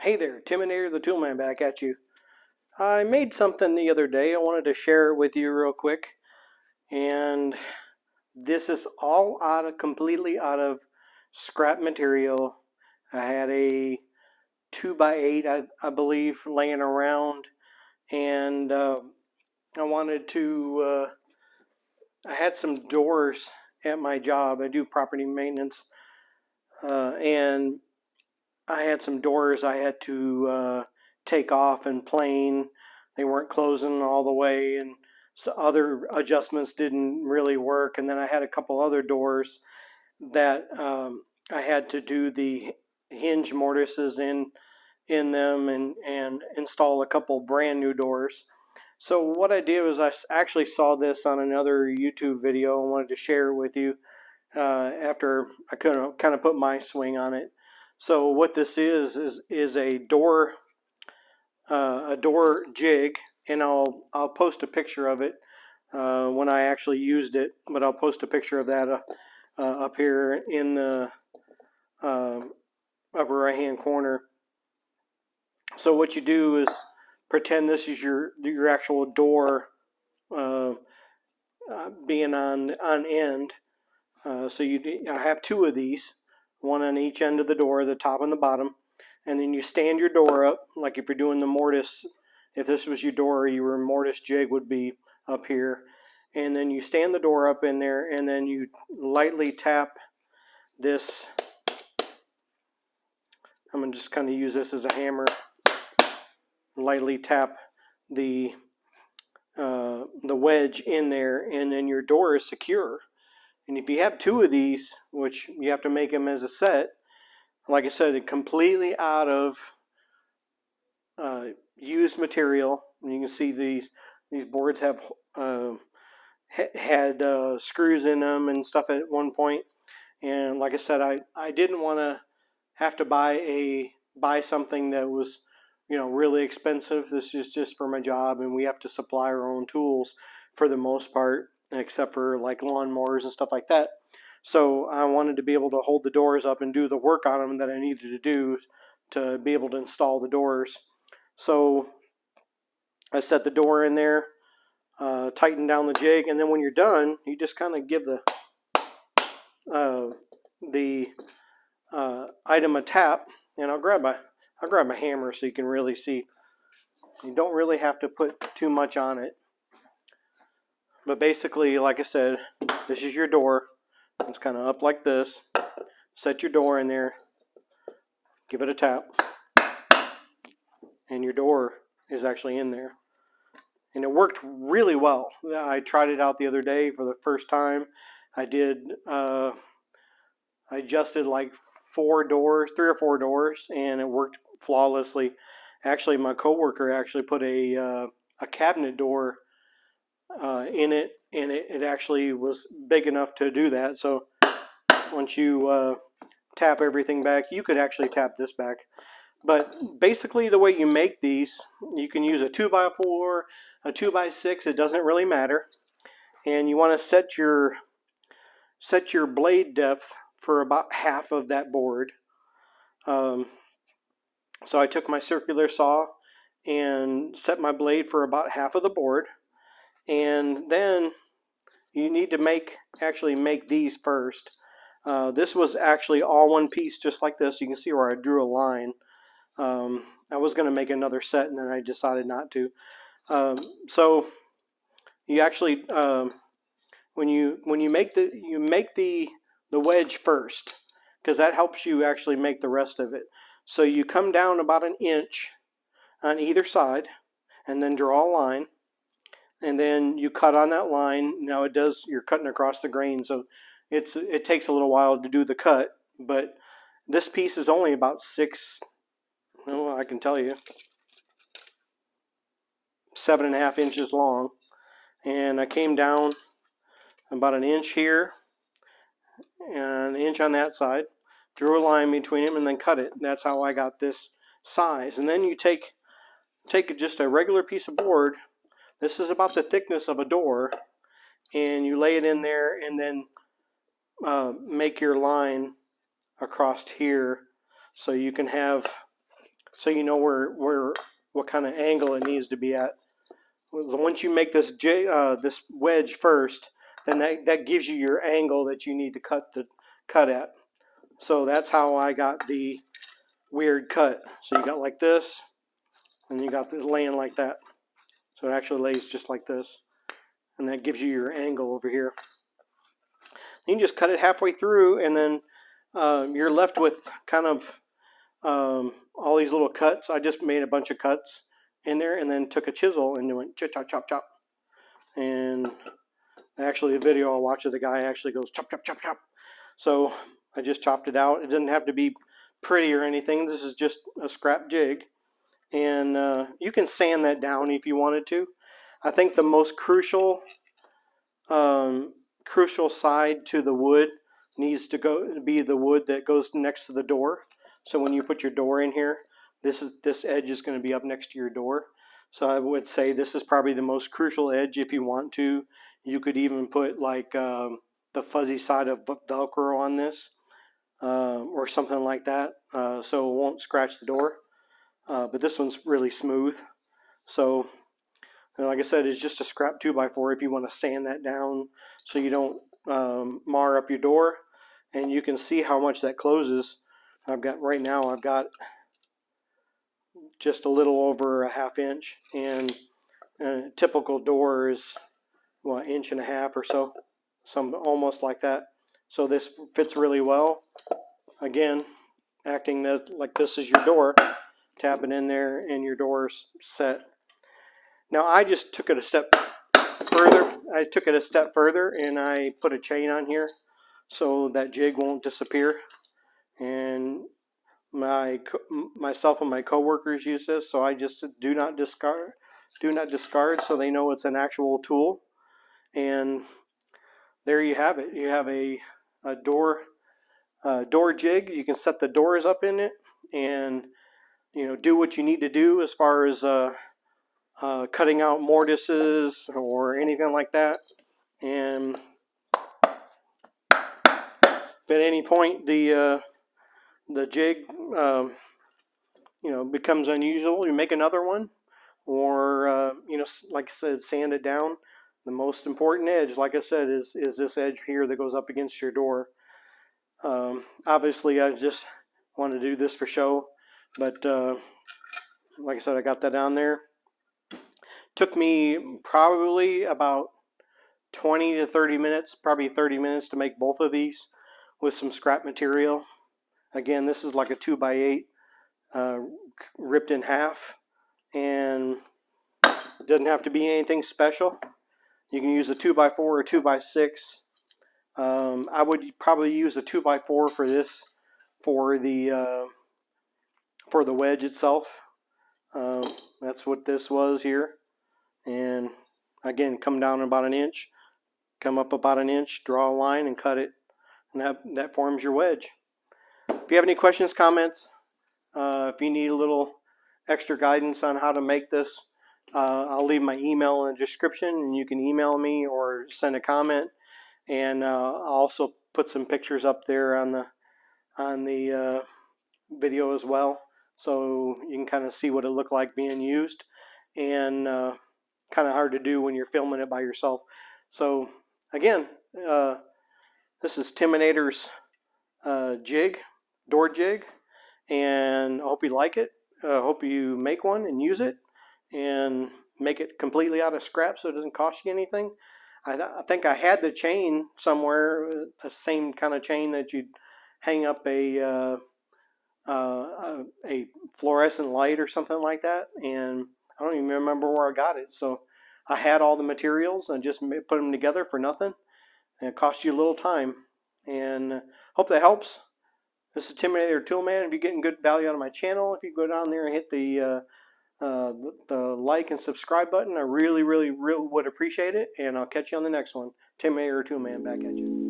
Hey there, Timinator the Toolman back at you. I made something the other day. I wanted to share it with you real quick. And this is all completely out of scrap material. I had a 2x8, I believe, laying around. And I had some doors at my job. I do property maintenance. And I had some doors I had to take off and plane. They weren't closing all the way, and so other adjustments didn't really work. And then I had a couple other doors that I had to do the hinge mortises in them and install a couple brand new doors. So what I did was I actually saw this on another YouTube video and wanted to share it with you after I kind of put my swing on it. So what this is a door jig, and I'll post a picture of it when I actually used it. But I'll post a picture of that up here in the upper right hand corner. So what you do is pretend this is your actual door being on end. So I have two of these, one on each end of the door, the top and the bottom, and then you stand your door up, like if you're doing the mortise. If this was your door, your mortise jig would be up here, and then you stand the door up in there, and then you lightly tap this. I'm going to just kind of use this as a hammer. Lightly tap the wedge in there, and then your door is secure. And if you have two of these, which you have to make them as a set, like I said, completely out of used material. And you can see these boards have had screws in them and stuff at one point. And like I said, I didn't want to have to buy something that was really expensive. This is just for my job, and we have to supply our own tools for the most part, except for like lawnmowers and stuff like that. So I wanted to be able to hold the doors up and do the work on them that I needed to do to be able to install the doors. So I set the door in there, tighten down the jig, and then when you're done, you just kind of give the item a tap. And I'll grab a hammer so you can really see. You don't really have to put too much on it. But basically, like I said, this is your door. It's kind of up like this. Set your door in there. Give it a tap. And your door is actually in there. And it worked really well. I tried it out the other day for the first time. I adjusted like 3 or 4 doors, and it worked flawlessly. Actually, my coworker actually put a cabinet door in it, and it actually was big enough to do that. So once you tap everything back, you could actually tap this back. But basically the way you make these, you can use a 2x4, a 2x6, it doesn't really matter. And you want to set your blade depth for about half of that board. So I took my circular saw and set my blade for about half of the board. And then you need to actually make these first. This was actually all one piece, just like this. You can see where I drew a line. I was going to make another set, and then I decided not to. So you actually, when you make the wedge first, because that helps you actually make the rest of it. So you come down about 1 inch on either side, and then draw a line, and then you cut on that line. Now you're cutting across the grain, so it takes a little while to do the cut, but this piece is only about 7.5 inches long, and I came down about 1 inch here and 1 inch on that side, drew a line between them, and then cut it. That's how I got this size. And then you take just a regular piece of board. This is about the thickness of a door, and you lay it in there, and then make your line across here, so you can have so you know what kind of angle it needs to be at. Once you make this this wedge first, then that gives you your angle that you need to cut at. So that's how I got the weird cut. So you got like this, and you got this laying like that. So it actually lays just like this, and that gives you your angle over here. You can just cut it halfway through, and then you're left with kind of all these little cuts. I just made a bunch of cuts in there, and then took a chisel and went chop chop chop chop. And actually, the video I watched of the guy actually goes chop chop chop chop. So I just chopped it out. It doesn't have to be pretty or anything. This is just a scrap jig, and you can sand that down if you wanted to. I think the most crucial side to the wood needs to be the wood that goes next to the door. So when you put your door in here, this edge is going to be up next to your door. So I would say this is probably the most crucial edge. If you want to, you could even put like the fuzzy side of Velcro on this or something like that, so it won't scratch the door. But this one's really smooth. So like I said, it's just a scrap 2x4 if you want to sand that down so you don't mar up your door. And you can see how much that closes. I've got just a little over a ½ inch, and a typical door is, well, 1.5 inches or so, some almost like that. So this fits really well. Again, acting like this is your door, tap it in there and your door's set. Now I just took it a step further. And I put a chain on here so that jig won't disappear. And myself and my coworkers use this, so I just do not discard, so they know it's an actual tool. And there you have it. You have a door jig. You can set the doors up in it, and do what you need to do as far as cutting out mortises or anything like that. And if at any point the jig becomes unusual, you make another one, or like I said, sand it down. The most important edge, like I said, is this edge here that goes up against your door. Obviously I just want to do this for show, but like I said, I got that down there. Took me probably about 20 to 30 minutes, probably 30 minutes to make both of these with some scrap material. Again, this is like a 2x8 ripped in half, and it doesn't have to be anything special. You can use a 2x4 or 2x6. I would probably use a 2x4 for this, for the wedge itself. That's what this was here. And again, come down about 1 inch, come up about 1 inch, draw a line and cut it, and that forms your wedge. If you have any questions, comments, if you need a little extra guidance on how to make this, I'll leave my email in the description, and you can email me or send a comment. And I'll also put some pictures up there on the video as well, so you can kind of see what it looked like being used. And kind of hard to do when you're filming it by yourself. So again, this is Timinator's door jig, and I hope you like it. I hope you make one and use it, and make it completely out of scrap so it doesn't cost you anything. I think I had the chain somewhere, the same kind of chain that you'd hang up a fluorescent light or something like that, and I don't even remember where I got it. So I had all the materials and just put them together for nothing, and it cost you a little time. And hope that helps. This is Timinator Toolman. If you're getting good value out of my channel, if you go down there and hit the like and subscribe button, I really would appreciate it. And I'll catch you on the next one. Timinator Toolman back at you.